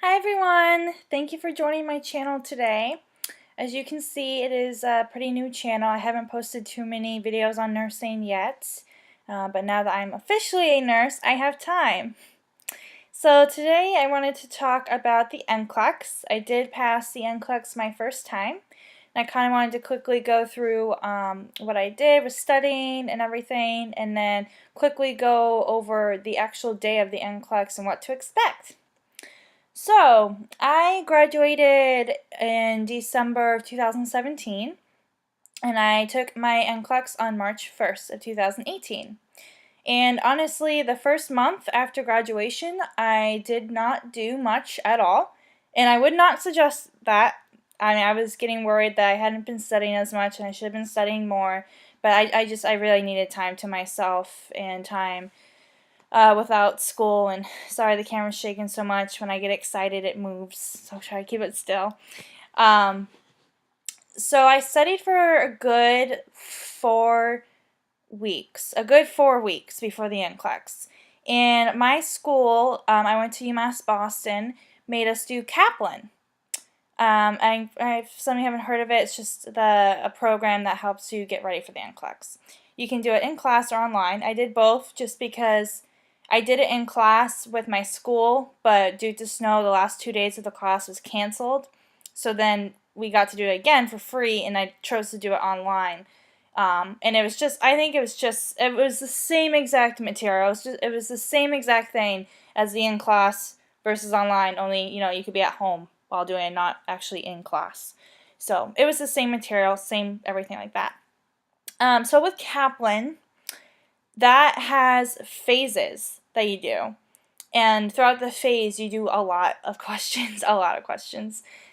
Hi everyone! Thank you for joining my channel today. As you can see, it is a pretty new channel. I haven't posted too many videos on nursing yet, but now that I'm officially a nurse, I have time. So today I wanted to talk about the NCLEX. I did pass the NCLEX my first time. And I kind of wanted to quickly go through what I did with studying and everything, and then quickly go over the actual day of the NCLEX and what to expect. So, I graduated in December of 2017, and I took my NCLEX on March 1st of 2018. And honestly, the first month after graduation, I did not do much at all, and I would not suggest that. I mean, I was getting worried that I hadn't been studying as much, and I should have been studying more, but I really needed time to myself and time without school. And sorry, the camera's shaking so much. When I get excited, it moves, so I'll try to keep it still. So I studied for a good 4 weeks, before the NCLEX. And my school, I went to UMass Boston, made us do Kaplan. Some of you haven't heard of it. It's just a program that helps you get ready for the NCLEX. You can do it in class or online. I did both just because I did it in class with my school, but due to snow, the last 2 days of the class was canceled. So then we got to do it again for free, and I chose to do it online. And it was the same exact material. It was the same exact thing as the in-class versus online, only, you could be at home while doing it, not actually in class. So it was the same material, same everything like that. So with Kaplan, that has phases that you do. And throughout the phase, you do a lot of questions,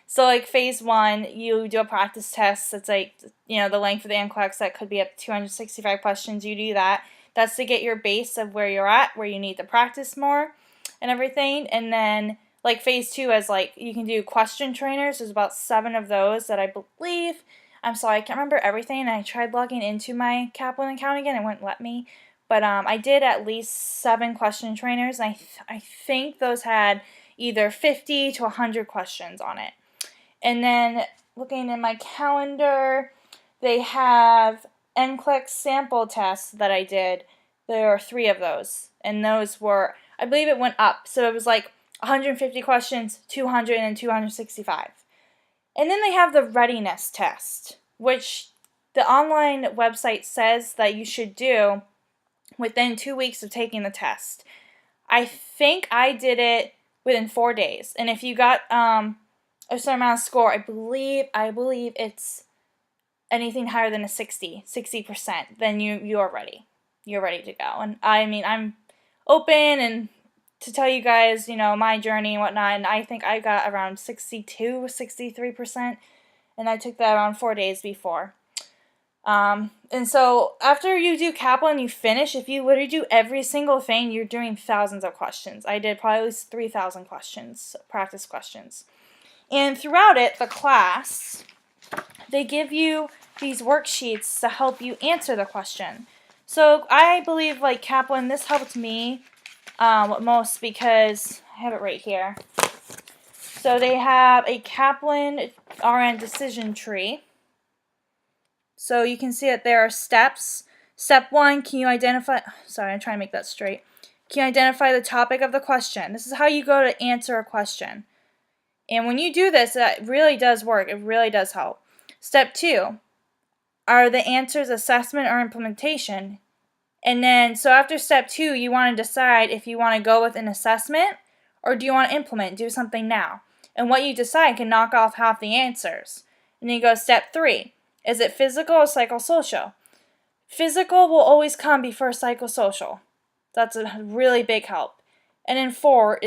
So like phase 1, you do a practice test that's like, the length of the NCLEX, that could be up to 265 questions. You do that. That's to get your base of where you're at, where you need to practice more and everything. And then like phase 2 is like, you can do question trainers. There's about 7 of those that I believe. I'm sorry, I can't remember everything. I tried logging into my Kaplan account again. It wouldn't let me. But I did at least 7 question trainers, and I think those had either 50 to 100 questions on it. And then looking in my calendar, they have NCLEX sample tests that I did. There are 3 of those, and those were, I believe it went up. So it was like 150 questions, 200, and 265. And then they have the readiness test, which the online website says that you should do within 2 weeks of taking the test. I think I did it within 4 days. And if you got a certain amount of score, I believe it's anything higher than a 60%, then you are ready. You're ready to go. And I mean, I'm open and to tell you guys, my journey and whatnot, and I think I got around 62, 63%, and I took that around 4 days before. And so after you do Kaplan, you finish. If you were to do every single thing, you're doing thousands of questions. I did probably at least 3,000 questions, practice questions. And throughout it, the class, they give you these worksheets to help you answer the question. So I believe, like Kaplan, this helped me most because I have it right here. So they have a Kaplan RN decision tree. So you can see that there are steps. Step 1, can you identify, sorry, I'm trying to make that straight. Can you identify the topic of the question? This is how you go to answer a question. And when you do this, that really does work. It really does help. Step 2, are the answers assessment or implementation? And then, so after step 2, you want to decide if you want to go with an assessment or do you want to implement, do something now. And what you decide can knock off half the answers. And then you go step 3. Is it physical or psychosocial? Physical will always come before psychosocial. That's a really big help. And then 4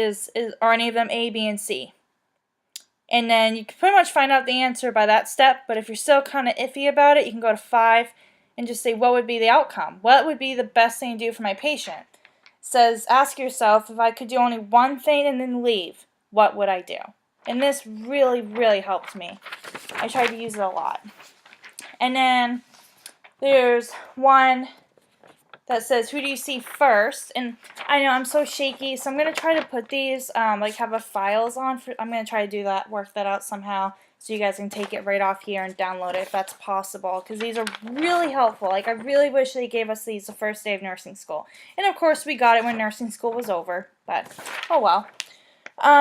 are any of them A, B, and C. And then you can pretty much find out the answer by that step, but if you're still kind of iffy about it, you can go to 5 and just say, what would be the outcome? What would be the best thing to do for my patient? It says, ask yourself, if I could do only one thing and then leave, what would I do? And this really, really helped me. I tried to use it a lot. And then there's one that says, who do you see first? And I know I'm so shaky, so I'm going to try to put these, like have a files on. I'm going to try to do that, work that out somehow, so you guys can take it right off here and download it if that's possible, because these are really helpful. Like, I really wish they gave us these the first day of nursing school. And of course, we got it when nursing school was over, but oh well.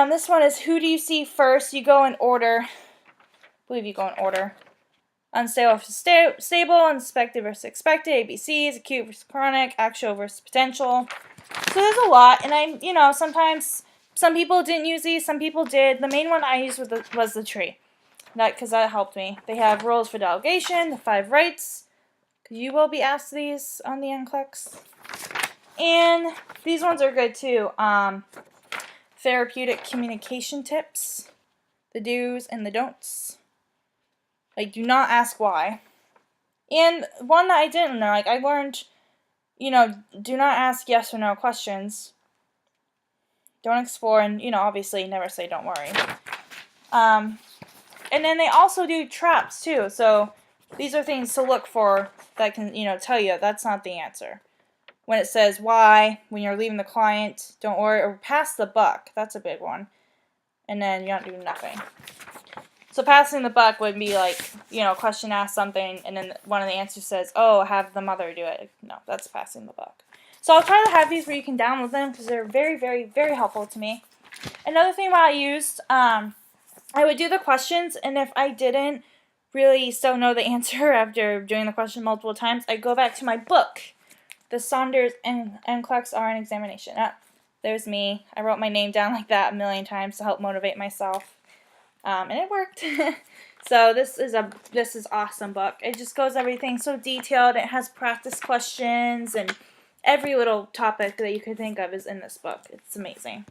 This one is, who do you see first? You go in order. I believe you go in order. Unstable versus stable, unsuspected versus expected, ABCs, acute versus chronic, actual versus potential. So there's a lot, and sometimes some people didn't use these, some people did. The main one I used was the tree, because that helped me. They have rules for delegation, the 5 rights. You will be asked these on the NCLEX. And these ones are good too. Therapeutic communication tips, the do's and the don'ts. Like, do not ask why. And one that I didn't know, like, I learned, do not ask yes or no questions. Don't explore, and, obviously never say don't worry. And then they also do traps, too. So these are things to look for that can, tell you that's not the answer. When it says why, when you're leaving the client, don't worry, or pass the buck. That's a big one. And then you don't do nothing. So passing the buck would be like, question asked something, and then one of the answers says, oh, have the mother do it. No, that's passing the buck. So I'll try to have these where you can download them, because they're very, very, very helpful to me. Another thing while I used, I would do the questions, and if I didn't really still know the answer after doing the question multiple times, I'd go back to my book, The Saunders and NCLEX RN Examination. There's me. I wrote my name down like that a million times to help motivate myself. And it worked. So this is awesome book. It just goes everything so detailed. It has practice questions, and every little topic that you could think of is in this book. It's amazing.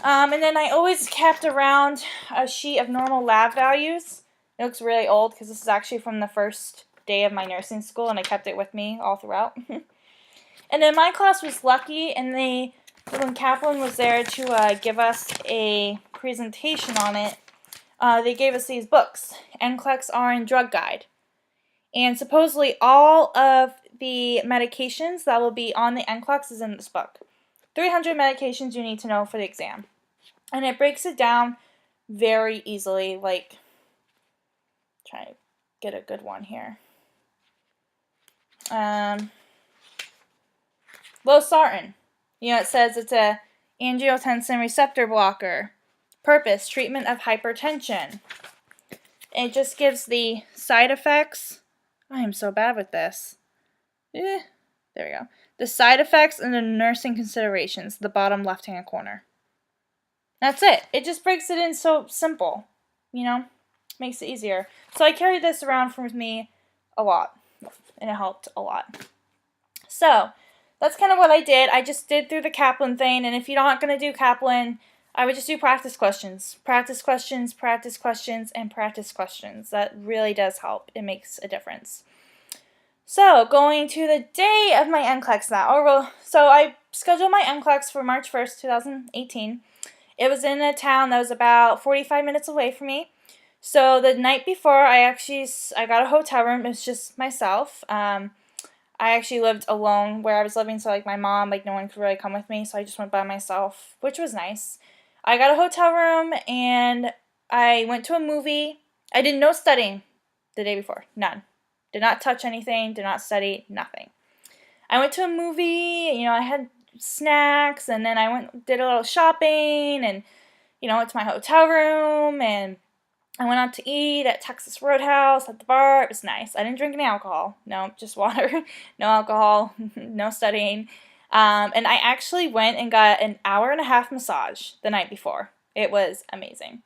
And then I always kept around a sheet of normal lab values. It looks really old because this is actually from the first day of my nursing school, and I kept it with me all throughout. And then my class was lucky, and when Kaplan was there to give us a presentation on it, they gave us these books, NCLEX RN Drug Guide. And supposedly all of the medications that will be on the NCLEX is in this book. 300 medications you need to know for the exam. And it breaks it down very easily, like, try to get a good one here. Losartan. It says it's a angiotensin receptor blocker. Purpose, treatment of hypertension. It just gives the side effects. I am so bad with this. There we go. The side effects and the nursing considerations, the bottom left-hand corner. That's it. It just breaks it in so simple. Makes it easier. So I carried this around with me a lot, and it helped a lot. So that's kind of what I did. I just did through the Kaplan thing, and if you're not going to do Kaplan, I would just do practice questions. Practice questions, practice questions, and practice questions. That really does help. It makes a difference. So, going to the day of my NCLEX now. So I scheduled my NCLEX for March 1st, 2018. It was in a town that was about 45 minutes away from me. So the night before, I got a hotel room. It was just myself. I actually lived alone where I was living, so my mom, no one could really come with me, so I just went by myself, which was nice. I got a hotel room, and I went to a movie. I did no studying the day before. None. Did not touch anything, did not study, nothing. I went to a movie, I had snacks, and then I did a little shopping, and, went to my hotel room, and I went out to eat at Texas Roadhouse at the bar. It was nice. I didn't drink any alcohol. No, just water. No alcohol. No studying. And I actually went and got an 1.5-hour massage the night before. It was amazing.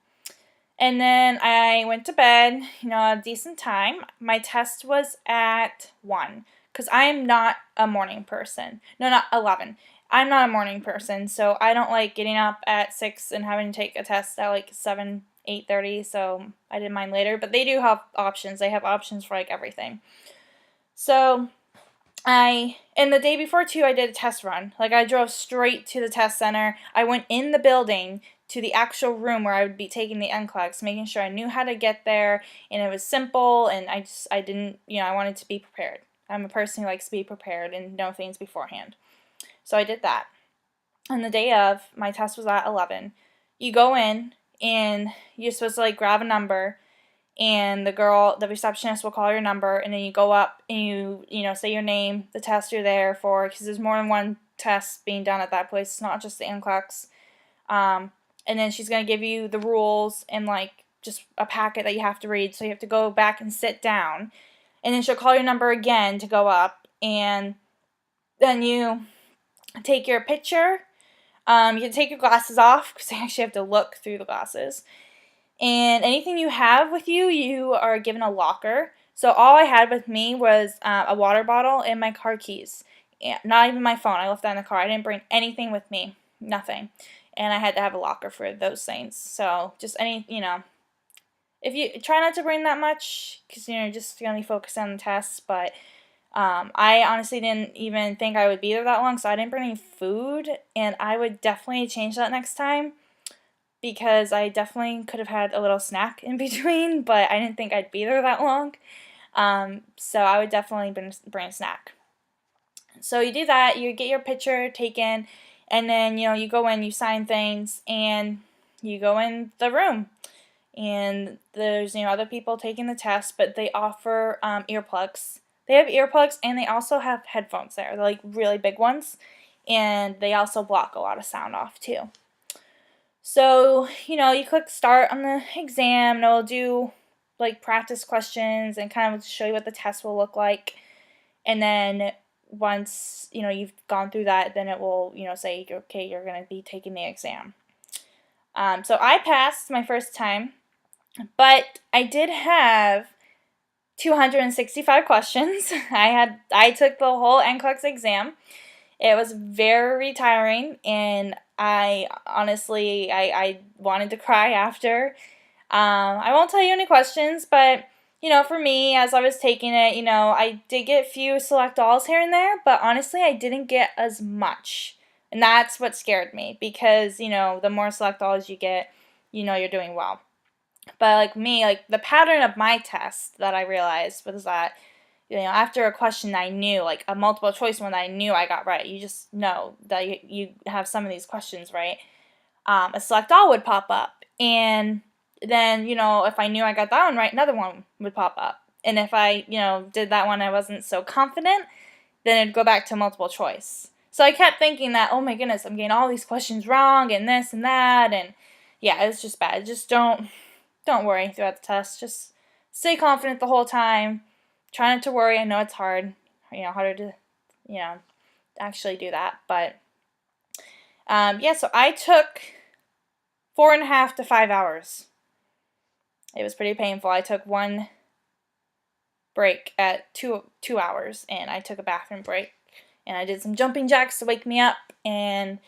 And then I went to bed, a decent time. My test was at 1 because I am not a morning person. No, not 11. I'm not a morning person, so I don't like getting up at 6 and having to take a test at 7, 8:30, so I did mine later. But they do have options. They have options for everything. So and the day before too, I did a test run. I drove straight to the test center. I went in the building to the actual room where I would be taking the NCLEX, making sure I knew how to get there, and it was simple, and I didn't, I wanted to be prepared. I'm a person who likes to be prepared and know things beforehand. So I did that. On the day of, my test was at 11. You go in, and you're supposed to, like, grab a number, and the receptionist will call your number, and then you go up and you know, say your name, the test you're there for, because there's more than one test being done at that place. It's not just the NCLEX. And then she's going to give you the rules and, like, just a packet that you have to read, so you have to go back and sit down, and then she'll call your number again to go up, and then you take your picture. You can take your glasses off, because you actually have to look through the glasses. And anything you have with you, you are given a locker. So all I had with me was a water bottle and my car keys. Not even my phone. I left that in the car. I didn't bring anything with me. Nothing. And I had to have a locker for those things. So just if you try not to bring that much, because you're just going to be focused on the tests. But I honestly didn't even think I would be there that long, so I didn't bring any food. And I would definitely change that next time, because I definitely could have had a little snack in between, but I didn't think I'd be there that long. So I would definitely bring a snack. So you do that, you get your picture taken, and then, you go in, you sign things, and you go in the room. And there's, other people taking the test, but they offer earplugs. They have earplugs, and they also have headphones there. They're, like, really big ones, and they also block a lot of sound off, too. So, you click start on the exam, and it'll do, like, practice questions and kind of show you what the test will look like. And then once, you've gone through that, then it will, say, okay, you're going to be taking the exam. So I passed my first time, but I did have 265 questions. I took the whole NCLEX exam. It was very tiring, and I honestly wanted to cry after. I won't tell you any questions, but, for me, as I was taking it, I did get a few select alls here and there, but honestly, I didn't get as much. And that's what scared me, because, the more select alls you get, you're doing well. But, like me, like, the pattern of my test that I realized was that, after a question I knew, like a multiple choice one that I knew I got right, you just know that you have some of these questions right, a select all would pop up. And then, if I knew I got that one right, another one would pop up. And if I, did that one I wasn't so confident, then it'd go back to multiple choice. So I kept thinking that, oh my goodness, I'm getting all these questions wrong and this and that. And yeah, it's just bad. Just don't worry throughout the test. Just stay confident the whole time. Try not to worry. I know it's hard, harder to, actually do that. But, yeah, so I took 4.5 to 5 hours. It was pretty painful. I took one break at 2 hours, and I took a bathroom break. And I did some jumping jacks to wake me up. And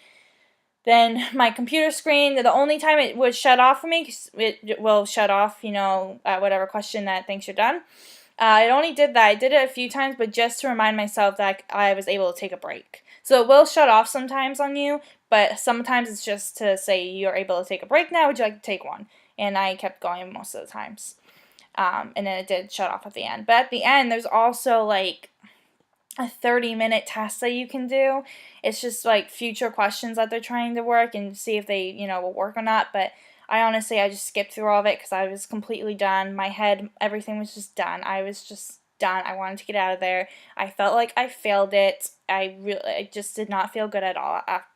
then my computer screen, the only time it would shut off for me, 'cause it will shut off, at whatever question that thinks you're done. It only did that. I did it a few times, but just to remind myself that I was able to take a break. So it will shut off sometimes on you, but sometimes it's just to say you're able to take a break now. Would you like to take one? And I kept going most of the times. And then it did shut off at the end. But at the end, there's also, like, a 30-minute test that you can do. It's just, like, future questions that they're trying to work and see if they, will work or not. But I just skipped through all of it because I was completely done. My head, everything was just done. I was just done. I wanted to get out of there. I felt like I failed it. I just did not feel good at all after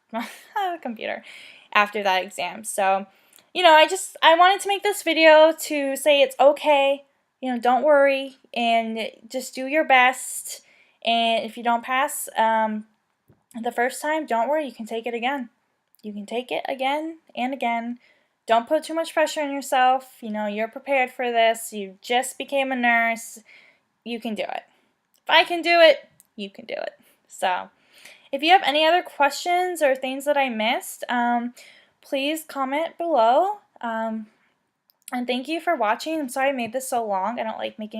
the computer after that exam. So, I wanted to make this video to say it's okay. Don't worry and just do your best. And if you don't pass the first time, don't worry. You can take it again. You can take it again and again. Don't put too much pressure on yourself. You're prepared for this. You just became a nurse. You can do it. If I can do it, you can do it. So, if you have any other questions or things that I missed, please comment below. And thank you for watching. I'm sorry I made this so long. I don't like making